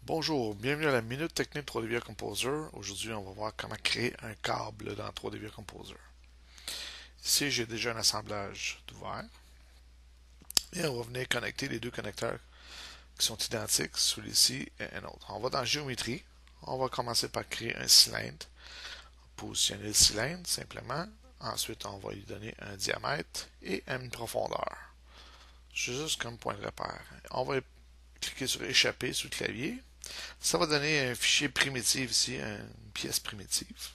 Bonjour, bienvenue à la Minute Technique 3D VIA Composer. Aujourd'hui, on va voir comment créer un câble dans 3D VIA Composer. Ici, j'ai déjà un assemblage ouvert. Et on va venir connecter les deux connecteurs qui sont identiques, celui-ci et un autre. On va dans Géométrie. On va commencer par créer un cylindre. Positionner le cylindre simplement. Ensuite, on va lui donner un diamètre et une profondeur. Juste comme point de repère. On va cliquer sur Échapper sur le clavier. Ça va donner un fichier primitif ici, une pièce primitive.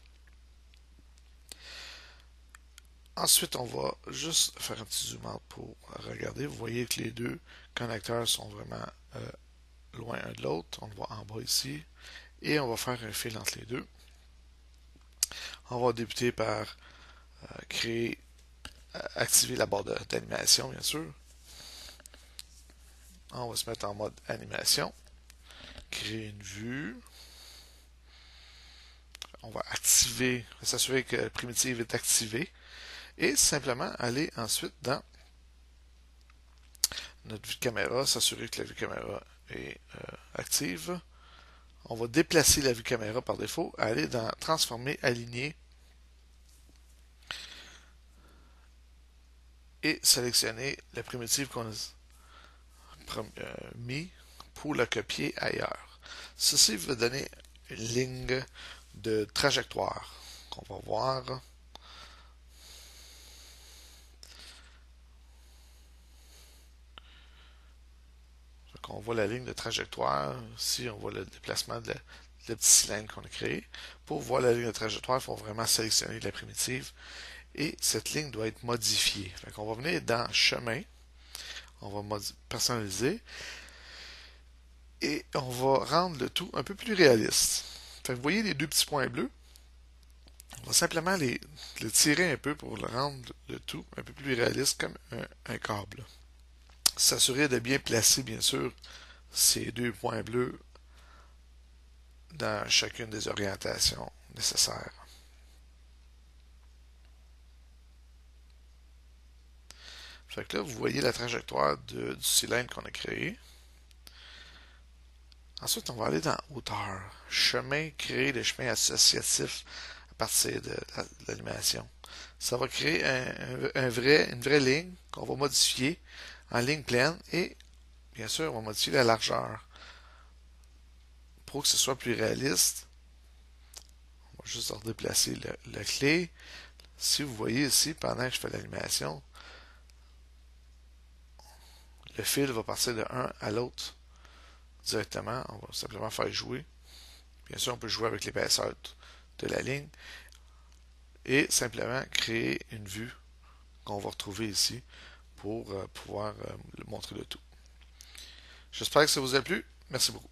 Ensuite, on va juste faire un petit zoom out pour regarder. Vous voyez que les deux connecteurs sont vraiment loin un de l'autre. On le voit en bas ici. Et on va faire un fil entre les deux. On va débuter par activer la barre d'animation, bien sûr. On va se mettre en mode animation. Créer une vue. On va s'assurer que la primitive est activée. Et simplement aller ensuite dans notre vue de caméra, s'assurer que la vue caméra est active. On va déplacer la vue caméra par défaut, aller dans Transformer, Aligner et sélectionner la primitive qu'on a mis pour la copier ailleurs. Ceci va donner une ligne de trajectoire qu'on va voir. On voit la ligne de trajectoire. Ici, on voit le déplacement de le petit cylindre qu'on a créé. Pour voir la ligne de trajectoire, il faut vraiment sélectionner la primitive. Et cette ligne doit être modifiée. On va venir dans Chemin. On va personnaliser. Et on va rendre le tout un peu plus réaliste. Vous voyez les deux petits points bleus? On va simplement le tirer un peu pour le rendre le tout un peu plus réaliste comme un câble. S'assurer de bien placer, bien sûr, ces deux points bleus dans chacune des orientations nécessaires. Fait que là, vous voyez la trajectoire du cylindre qu'on a créé. Ensuite, on va aller dans Hauteur. Chemin, créer des chemins associatifs à partir de l'animation. Ça va créer une vraie ligne qu'on va modifier en ligne pleine et, bien sûr, on va modifier la largeur. Pour que ce soit plus réaliste, on va juste redéplacer la clé. Si vous voyez ici, pendant que je fais l'animation, le fil va passer de un à l'autre directement. On va simplement faire jouer. Bien sûr, on peut jouer avec l'épaisseur de la ligne et simplement créer une vue qu'on va retrouver ici pour pouvoir montrer le tout. J'espère que ça vous a plu. Merci beaucoup.